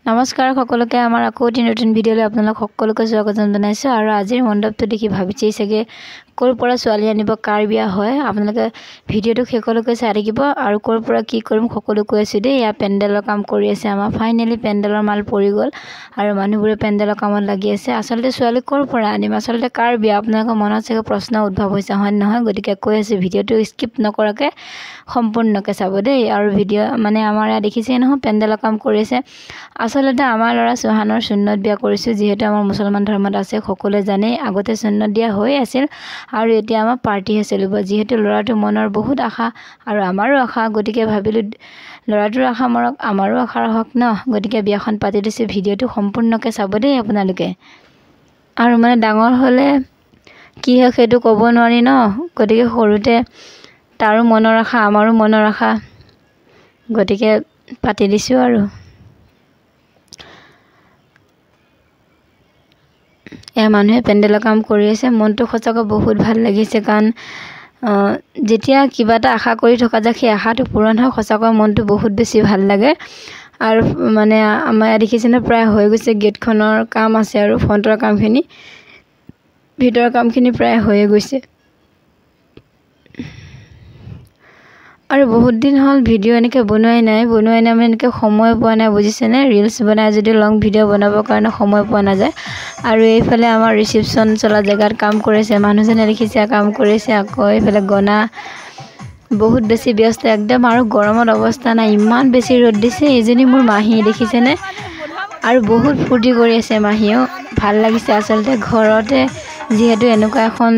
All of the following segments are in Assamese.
নমস্কাৰ সকলোকে আমাৰ আকৌ এটি নতুন ভিডিঅ'লৈ আপোনালোক সকলোকে স্বাগতম জনাইছোঁ আৰু আজিৰ মণ্ডপটো দেখি ভাবিছেই চাগে ক'ৰ পৰা ছোৱালী আনিব কাৰ বিয়া হয় আপোনালোকে ভিডিঅ'টো শেষলৈকে চাই থাকিব আৰু ক'ৰ পৰা কি কৰিম সকলো কৈ আছোঁ দেই ইয়া পেণ্ডেলৰ কাম কৰি আছে আমাৰ ফাইনেলি পেণ্ডেলৰ মাল পৰি গ'ল আৰু মানুহবোৰে পেণ্ডেলৰ কামত লাগি আছে আচলতে ছোৱালী ক'ৰ পৰা আনিম আচলতে কাৰ বিয়া আপোনালোকৰ মনত চাগে প্ৰশ্ন উদ্ভৱ হৈছে হয় নহয় গতিকে কৈ আছোঁ ভিডিঅ'টো স্কিপ নকৰাকৈ সম্পূৰ্ণকৈ চাব দেই আৰু ভিডিঅ' মানে আমাৰ ইয়াত দেখিছেই নহয় পেণ্ডেলৰ কাম কৰি আছে আচলতে আমাৰ ল'ৰা চৌহানৰ সুন্নত বিয়া কৰিছোঁ যিহেতু আমাৰ মুছলমান ধৰ্মত আছে সকলোৱে জানেই আগতে সুন্নত দিয়া হৈ আছিল আৰু এতিয়া আমাৰ পাৰ্টিহে চলিব যিহেতু ল'ৰাটোৰ মনৰ বহুত আশা আৰু আমাৰো আশা গতিকে ভাবিলোঁ ল'ৰাটোৰ আশা মৰক আমাৰো আশা হওক ন গতিকে বিয়াখন পাতি দিছোঁ ভিডিঅ'টো সম্পূৰ্ণকৈ চাব দেই আপোনালোকে আৰু মানে ডাঙৰ হ'লে কি হয় সেইটো ক'ব নোৱাৰি ন গতিকে সৰুতে তাৰো মনৰ আশা আমাৰো মনৰ আশা গতিকে পাতি দিছোঁ আৰু এয়া মানুহে পেণ্ডেলৰ কাম কৰি আছে মনটো সঁচাকৈ বহুত ভাল লাগিছে কাৰণ যেতিয়া কিবা এটা আশা কৰি থকা যায় সেই আশাটো পূৰণ হয় সঁচাকৈ মনটো বহুত বেছি ভাল লাগে আৰু মানে আমাৰ ইয়াত দেখিছেনে প্ৰায় হৈ গৈছে গেটখনৰ কাম আছে আৰু ফ্ৰণ্টৰ কামখিনি ভিতৰৰ কামখিনি প্ৰায় হৈয়ে গৈছে আৰু বহুত দিন হ'ল ভিডিঅ' এনেকৈ বনোৱাই নাই মানে এনেকৈ সময় পোৱা নাই বুজিছেনে ৰিলছ বনাই যদি লং ভিডিঅ' বনাবৰ কাৰণে সময় পোৱা নাযায় আৰু এইফালে আমাৰ ৰিচিপশ্যন চলা জেগাত কাম কৰিছে মানুহজনে দেখিছে কাম কৰিছে আকৌ এইফালে গনা বহুত বেছি ব্যস্ত একদম আৰু গৰমত অৱস্থা নাই ইমান বেছি ৰ'দ দিছে এইজনী মোৰ মাহী দেখিছেনে আৰু বহুত ফূৰ্তি কৰি আছে মাহীয়েও ভাল লাগিছে আচলতে ঘৰতে যিহেতু এনেকুৱা এখন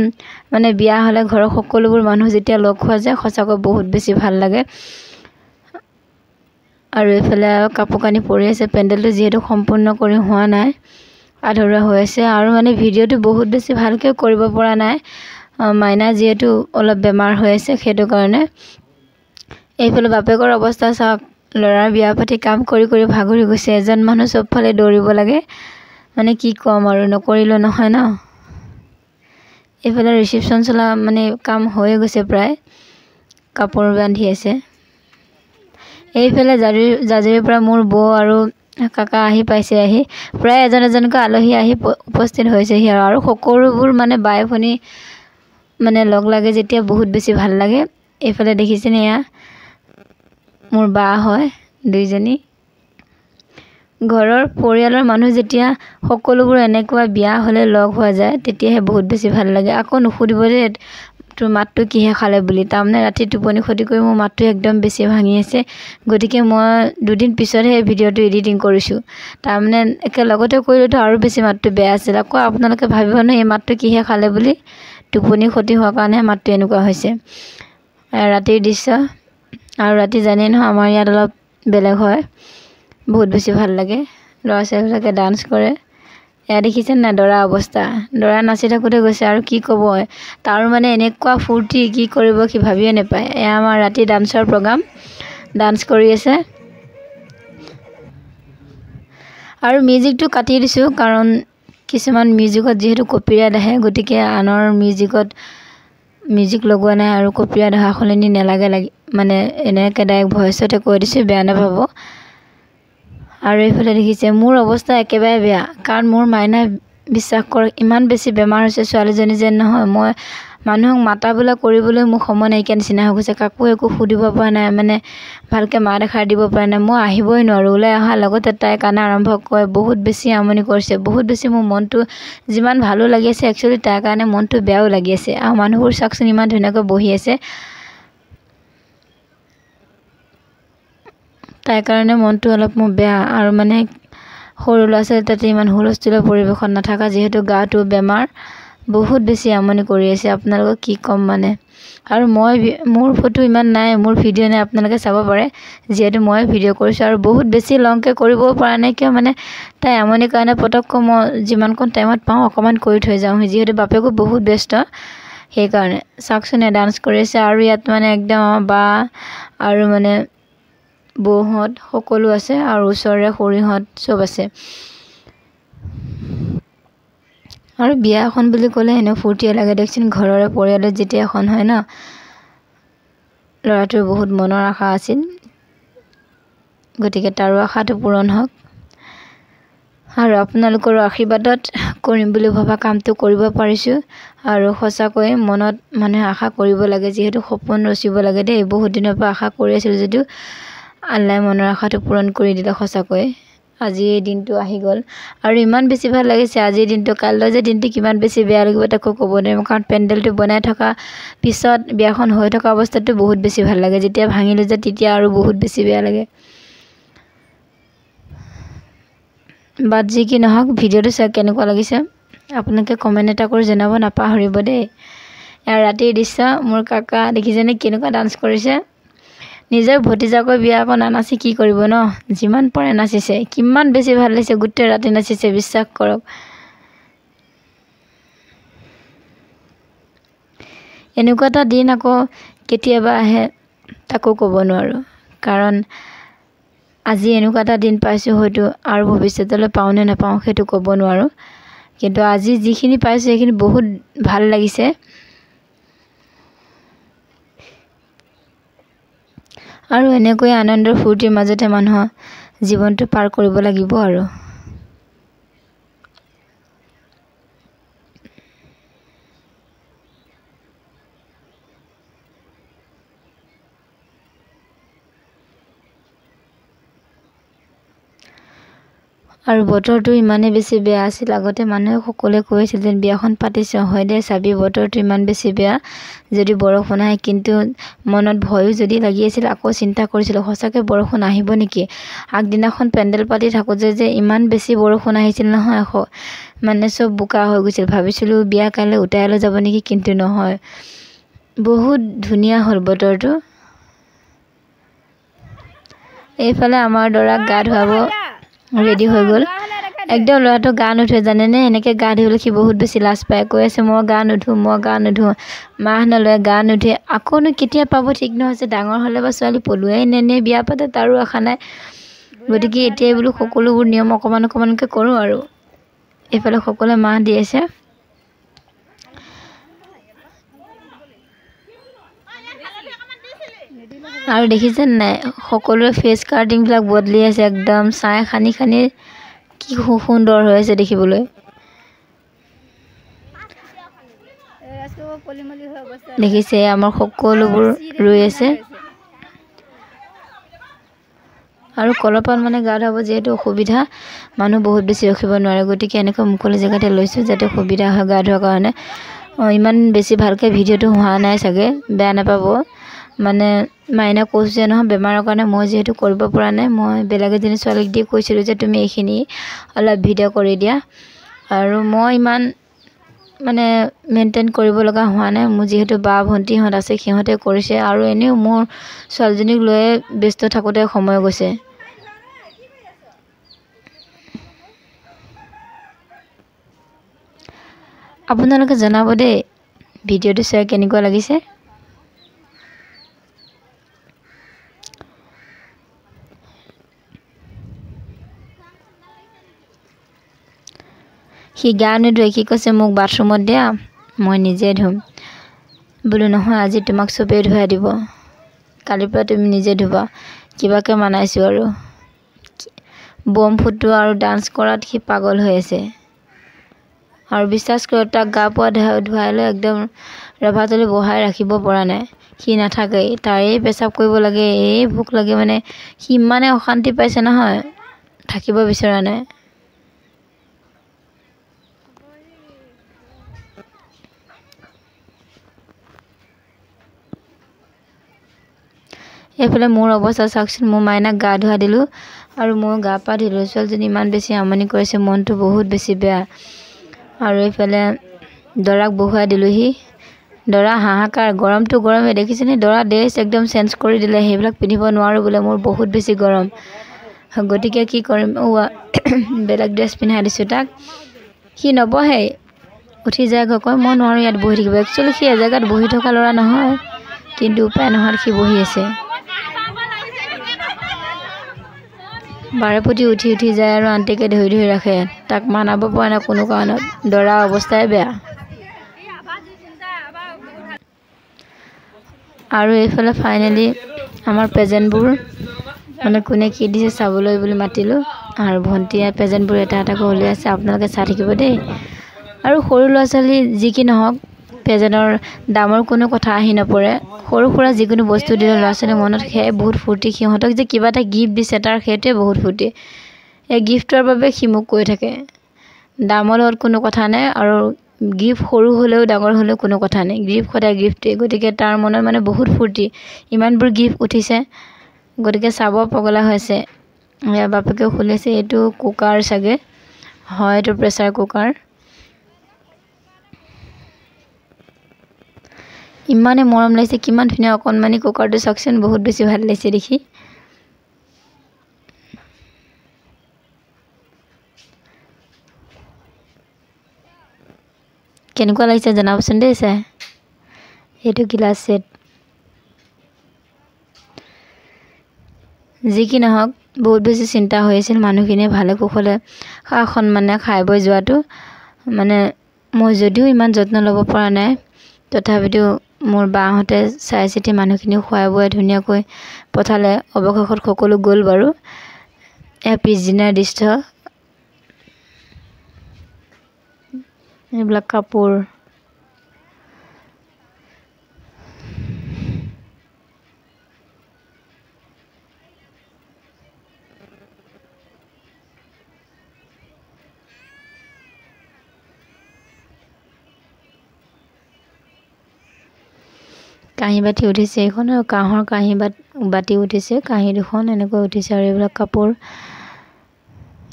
মানে বিয়া হ'লে ঘৰৰ সকলোবোৰ মানুহ যেতিয়া লগ হোৱা যায় সঁচাকৈ বহুত বেছি ভাল লাগে আৰু এইফালে কাপোৰ কানি পৰি আছে পেণ্ডেলটো যিহেতু সম্পূৰ্ণ কৰি হোৱা নাই আধৰুৱা হৈ আছে আৰু মানে ভিডিঅ'টো বহুত বেছি ভালকৈ কৰিব পৰা নাই মাইনা যিহেতু অলপ বেমাৰ হৈ আছে সেইটো কাৰণে এইফালে বাপেকৰ অৱস্থা চাওক ল'ৰাৰ বিয়া পাতি কাম কৰি কৰি ভাগৰি গৈছে এজন মানুহ চবফালে দৌৰিব লাগে মানে কি ক'ম আৰু নকৰিলেও নহয় ন এইফালে ৰিচিপশ্যন চলা মানে কাম হৈয়ে গৈছে প্ৰায় কাপোৰ বান্ধি আছে এইফালে জাজুৰীৰ পৰা মোৰ বৌ আৰু কাকা আহি পাইছে আহি প্ৰায় এজনকৈ আলহী আহি উপস্থিত হৈছেহি আৰু সকলোবোৰ মানে বাই ভনী মানে লগ লাগে যেতিয়া বহুত বেছি ভাল লাগে এইফালে দেখিছেনে এয়া মোৰ বা হয় দুইজনী ঘৰৰ পৰিয়ালৰ মানুহ যেতিয়া সকলোবোৰ এনেকুৱা বিয়া হ'লে লগ হোৱা যায় তেতিয়াহে বহুত বেছি ভাল লাগে আকৌ নুসুধিব যে তোৰ মাতটো কিহে খালে বুলি তাৰমানে ৰাতি টোপনি ক্ষতি কৰি মোৰ মাতটো একদম বেছি ভাঙি আছে গতিকে মই দুদিন পিছতহে এই ভিডিঅ'টো এডিটিং কৰিছোঁ তাৰমানে একেলগতে কৰিলেতো আৰু বেছি মাতটো বেয়া আছিল আকৌ আপোনালোকে ভাবিব নহয় এই মাতটো কিহে খালে বুলি টোপনি ক্ষতি হোৱাৰ কাৰণে মাতটো এনেকুৱা হৈছে ৰাতিৰ দৃশ্য আৰু ৰাতি জানেই নহয় আমাৰ ইয়াত অলপ বেলেগ হয় বহুত বেছি ভাল লাগে ল'ৰা ছোৱালীবিলাকে ডান্স কৰে এয়া দেখিছে নাই দৰা অৱস্থা দৰা নাচি থাকোঁতে গৈছে আৰু কি ক'ব তাৰো মানে এনেকুৱা ফূৰ্তি কি কৰিব সি ভাবিয়ে নাপায় এয়া আমাৰ ৰাতি ডান্সৰ প্ৰগ্ৰাম ডান্স কৰি আছে আৰু মিউজিকটো কাটি দিছোঁ কাৰণ কিছুমান মিউজিকত যিহেতু কপিৰাইট আহে গতিকে আনৰ মিউজিক লগোৱা নাই আৰু কপিৰাইট অহা সলনি নালাগে মানে এনেকৈ ডাইৰেক্ট ভইচতে কৈ দিছোঁ বেয়া নাপাব আৰু এইফালে দেখিছে মোৰ অৱস্থা একেবাৰে বেয়া কাৰণ মোৰ মাইনাই বিশ্বাস কৰক ইমান বেছি বেমাৰ হৈছে ছোৱালীজনী যেন নহয় মই মানুহক মাতা বোলা কৰিবলৈ মোক সময় নাইকিয়া নিচিনা হৈ গৈছে কাকো একো সুধিব পৰা নাই মানে ভালকৈ মাত এষাৰ দিব পৰা নাই মই আহিবই নোৱাৰোঁ ওলাই অহাৰ লগতে তাই কান্দা আৰম্ভ কৰে বহুত বেছি আমনি কৰিছে বহুত বেছি মোৰ মনটো যিমান ভালো লাগি আছে একচুৱেলি তাইৰ কাৰণে মনটো বেয়াও লাগি আছে আৰু মানুহবোৰ চাওকচোন ইমান ধুনীয়াকৈ বহি আছে তাইৰ কাৰণে মনটো অলপ মোৰ বেয়া আৰু মানে সৰু ল'ৰা ছোৱালী তাতে ইমান হুলস্থুলীয়া পৰিৱেশত নাথাকা যিহেতু গাটো বেমাৰ বহুত বেছি আমনি কৰি আছে আপোনালোকক কি ক'ম মানে আৰু মোৰ ফটো ইমান নাই মোৰ ভিডিঅ' নাই আপোনালোকে চাব পাৰে যিহেতু মই ভিডিঅ' কৰিছোঁ আৰু বহুত বেছি লংকৈ কৰিবও পৰা নাই কিয় মানে তাই আমনিৰ কাৰণে পটককৈ মই যিমানকণ টাইমত পাওঁ অকণমান কৰি থৈ যাওঁ যিহেতু বাপেকো বহুত ব্যস্ত সেইকাৰণে চাওকচোন ডান্স কৰি আছে আৰু ইয়াত মানে একদম বা আৰু মানে বৌহঁত সকলো আছে আৰু ওচৰৰে খুৰীহঁত চব আছে আৰু বিয়া এখন বুলি ক'লে এনেও ফূৰ্তিয়ে লাগে দেখিছোন ঘৰৰে পৰিয়ালত যেতিয়া এখন হয় ন ল'ৰাটোৰ বহুত মনৰ আশা আছিল গতিকে তাৰো আশাটো পূৰণ হওক আৰু আপোনালোকৰ আশীৰ্বাদত কৰিম বুলি ভবা কামটো কৰিব পাৰিছোঁ আৰু সঁচাকৈ মনত মানে আশা কৰিব লাগে যিহেতু সপোন ৰচিব লাগে দেই বহুত দিনৰ পৰা আশা কৰি আছিলোঁ যদিও আল্লাহ মনৰ আশাটো পূৰণ কৰি দিলে সঁচাকৈ আজি এই দিনটো আহি গ'ল আৰু ইমান বেছি ভাল লাগিছে আজিৰ দিনটো কাইলৈ যে দিনটো কিমান বেছি বেয়া লাগিব তাকো ক'ব নোৱাৰিম কাৰণ পেণ্ডেলটো বনাই থকা পিছত বিয়াখন হৈ থকা অৱস্থাটো বহুত বেছি ভাল লাগে যেতিয়া ভাঙিলে যে তেতিয়া আৰু বহুত বেছি বেয়া লাগে বাট যি কি নহওক ভিডিঅ'টো চাই কেনেকুৱা লাগিছে আপোনালোকে কমেণ্ট এটা কৰি জনাব নাপাহৰিব দেই ইয়াৰ ৰাতিৰ দৃশ্য মোৰ কাকা দেখিছেনে কেনেকুৱা ডান্স কৰিছে নিজৰ ভতিজাকৈ বিয়া আকৌ নানাচি কি কৰিব ন যিমান পাৰে নাচিছে কিমান বেছি ভাল লাগিছে গোটেই ৰাতি নাচিছে বিশ্বাস কৰক এনেকুৱা এটা দিন আকৌ কেতিয়াবা আহে তাকো ক'ব নোৱাৰোঁ কাৰণ আজি এনেকুৱা এটা দিন পাইছোঁ হয়তো আৰু ভৱিষ্যতলৈ পাওঁ নে নাপাওঁ সেইটো ক'ব নোৱাৰোঁ কিন্তু আজি যিখিনি পাইছোঁ সেইখিনি বহুত ভাল লাগিছে আৰু এনেকৈ আনন্দৰ ফূৰ্তিৰ মাজতে মানুহৰ জীৱনটো পাৰ কৰিব লাগিব আৰু আৰু বতৰটো ইমানেই বেছি বেয়া আছিল আগতে মানুহে সকলোৱে কৈছিল যেন বিয়াখন পাতিছে হয় দে চাবি বতৰটো ইমান বেছি বেয়া যদি বৰষুণ আহে কিন্তু মনত ভয়ো যদি লাগি আছিল আকৌ চিন্তা কৰিছিলোঁ সঁচাকৈ বৰষুণ আহিব নেকি আগদিনাখন পেণ্ডেল পাতি থাকোঁতে যে ইমান বেছি বৰষুণ আহিছিল নহয় মানে চব বোকা হৈ গৈছিল ভাবিছিলোঁ বিয়া কাইলৈ উটাই লৈ যাব নেকি কিন্তু নহয় বহুত ধুনীয়া হ'ল বতৰটো এইফালে আমাৰ দৰাক গা ধুৱাব ৰেডি হৈ গ'ল একদম ল'ৰাটো গা নুধুৱে জানেনে এনেকৈ গা ধুবলৈ সি বহুত বেছি লাজ পায় কৈ আছে মই গা নুধুওঁ মাহ নলয় গা নুধুৱে আকৌনো কেতিয়া পাব ঠিক নহৈছে ডাঙৰ হ'লে বা ছোৱালী পলুৱাই নে বিয়া পাতে তাৰো আশা নাই গতিকে এতিয়াই বোলো সকলোবোৰ নিয়ম অকণমানকৈ কৰোঁ আৰু এইফালে সকলোৱে মাহ দি আছে আৰু দেখিছে নাই সকলোৰে ফেচ কাৰ্টিংবিলাক বদলি আছে একদম ছাই খানি কি সুন্দৰ হৈ আছে দেখিবলৈ দেখিছে আমাৰ সকলোবোৰ ৰৈ আছে আৰু কলপাত মানে গা ধুৱাব যিহেতু অসুবিধা মানুহ বহুত বেছি ৰখিব নোৱাৰে গতিকে এনেকৈ মুকলি জেগাতে লৈছোঁ যাতে সুবিধা হয় গা ধোৱাৰ কাৰণে ইমান বেছি ভালকৈ ভিডিঅ'টো হোৱা নাই চাগে বেয়া নাপাব মানে মাইনা কৈছে নহয় বেমাৰৰ কাৰণে মই যিহেতু কৰিব পৰা নাই মই বেলেগ এজনী ছোৱালীক দি কৈছিলোঁ যে তুমি এইখিনি অলপ ভিডিঅ' কৰি দিয়া আৰু মই ইমান মানে মেইনটেইন কৰিব লগা হোৱা নাই মোৰ যিহেতু বা ভণ্টিহঁত আছে সিহঁতে কৰিছে আৰু এনেও মোৰ ছোৱালীজনীক লৈয়ে ব্যস্ত থাকোঁতে সময় গৈছে আপোনালোকে জনাব দেই ভিডিঅ'টো চাই কেনেকুৱা লাগিছে সি গা নুধুৱে কি কৈছে মোক বাথৰুমত দিয়া মই নিজে ধুম বোলো নহয় আজি তোমাক চবেই ধুৱাই দিব কালিৰ পৰা তুমি নিজে ধুবা কিবাকৈ মানাইছোঁ আৰু বম ফুটোৱা আৰু ডান্স কৰাত সি পাগল হৈ আছে আৰু বিশ্বাস কৰক তাক গা পোৱা ধুৱাই লৈ একদম ৰভাতলি বহাই ৰাখিব পৰা নাই সি নাথাকেই তাৰেই পেচাব কৰিব লাগে এই ভোক লাগে মানে সি ইমানে অশান্তি পাইছে নহয় থাকিব বিচৰা নাই এইফালে মোৰ অৱস্থা চাওকচোন মোৰ মাইনাক গা ধুৱা দিলোঁ আৰু মই গা পা ধুলোঁ ছোৱালীজনী ইমান বেছি আমনি কৰিছে মনটো বহুত বেছি বেয়া আৰু এইফালে দৰাক বহুৱাই দিলোঁহি দৰা হাহাকাৰ গৰমটো গৰমেই দেখিছেনে দৰা ড্ৰেছ একদম চেঞ্জ কৰি দিলে সেইবিলাক পিন্ধিব নোৱাৰোঁ বোলে মোৰ বহুত বেছি গৰম গতিকে কি কৰিম বেলেগ ড্ৰেছ পিন্ধাই দিছোঁ তাক সি নবহে উঠি যায় কয় মই নোৱাৰোঁ ইয়াত বহি থাকিব একচুৱেলি সি এজেগাত বহি থকা ল'ৰা নহয় কিন্তু উপায় নোহোৱাত সি বহি আছে বাৰেপতি উঠি যায় আৰু আণ্টিকে ধৰি ৰাখে তাক মানাব পৰা নাই কোনো কাৰণত দৰা অৱস্থাই বেয়া আৰু এইফালে ফাইনেলি আমাৰ প্ৰেজেণ্টবোৰ মানে কোনে কি দিছে চাবলৈ বুলি মাতিলোঁ আৰু ভণ্টিয়ে প্ৰেজেণ্টবোৰ এটা এটাকৈ উলিয়াই আছে, আপোনালোকে চাই থাকিব দেই। আৰু সৰু ল'ৰা ছোৱালী যি কি নহওক প্ৰেজেণ্টৰ দামৰ কোনো কথা আহি নপৰে। সৰু সুৰা যিকোনো বস্তু দিলে ল'ৰা ছোৱালীৰ মনত সেয়াই বহুত ফূৰ্তি। সিহঁতক যে কিবা এটা গিফ্ট দিছে তাৰ সেইটোৱে বহুত ফূৰ্তি। এই গিফ্টৰ বাবে সি মোক কৈ থাকে। দামৰ লগত কোনো কথা নাই আৰু গিফ্ট সৰু হ'লেও ডাঙৰ হ'লেও কোনো কথা নাই, গিফ্ট সদায় গিফ্টেই। গতিকে তাৰ মনত মানে বহুত ফূৰ্তি, ইমানবোৰ গিফ্ট উঠিছে। গতিকে চাব পগলা হৈছে। ইয়াৰ বাপেকেও খুলিছে, এইটো কুকাৰ চাগে, হয় এইটো প্ৰেছাৰ কুকাৰ। ইমানে মৰম লাগিছে, কিমান ধুনীয়া অকণমানি কুকাৰটো চাওকচোন, বহুত বেছি ভাল লাগিছে দেখি। কেনেকুৱা লাগিছে জনাবচোন দেই চাই। এইটো গিলাচ ছেট। যি কি নহওক বহুত বেছি চিন্তা হৈ আছিল মানুহখিনিয়ে ভালে কুশলে সন্মানে খাই বৈ যোৱাটো। মানে মই যদিও ইমান যত্ন ল'ব পৰা নাই, তথাপিতো মোৰ বাহঁতে চাই চিতি মানুহখিনিক খুৱাই বুৱাই ধুনীয়াকৈ পঠালে। অৱশেষত সকলো গ'ল বাৰু। এয়া পিছদিনাৰ দৃশ্য। এইবিলাক কাপোৰ। কাঁহী বাতি উঠিছে এইখন, আৰু কাঁহৰ বাতি উঠিছে, কাঁহী দুখন এনেকৈ উঠিছে। আৰু এইবিলাক কাপোৰ।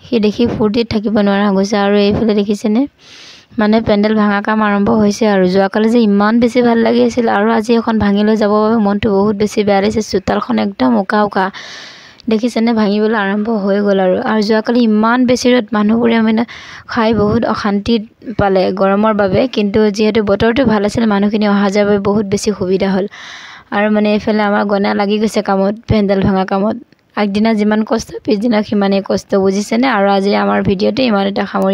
সি দেখি ফূৰ্তিত থাকিব নোৱাৰা গৈছে। আৰু এইফালে দেখিছেনে, মানে পেণ্ডেল ভাঙা কাম আৰম্ভ হৈছে। আৰু যোৱাকালি যে ইমান বেছি ভাল লাগি আছিল, আৰু আজি এখন ভাঙি লৈ যাবৰ বাবে মনটো বহুত বেছি বেয়া লাগিছে। চোতালখন একদম উকা উকা দেখিছেনে, ভাঙিবলৈ আৰম্ভ হৈ গ'ল। আৰু যোৱাকালি ইমান বেছি ৰ'দ, মানুহবোৰে মানে খাই বহুত অশান্তি পালে গৰমৰ বাবে। কিন্তু যিহেতু বতৰটো ভাল আছিল, মানুহখিনি অহা যোৱাৰ বাবে বহুত বেছি সুবিধা হ'ল। আৰু মানে এইফালে আমাৰ গনা লাগি গৈছে কামত, পেণ্ডেল ভাঙা কামত। আগদিনা যিমান কষ্ট পিছদিনা সিমানেই কষ্ট, বুজিছেনে। আৰু আজি আমাৰ ভিডিঅ'টো ইমানতে সামৰি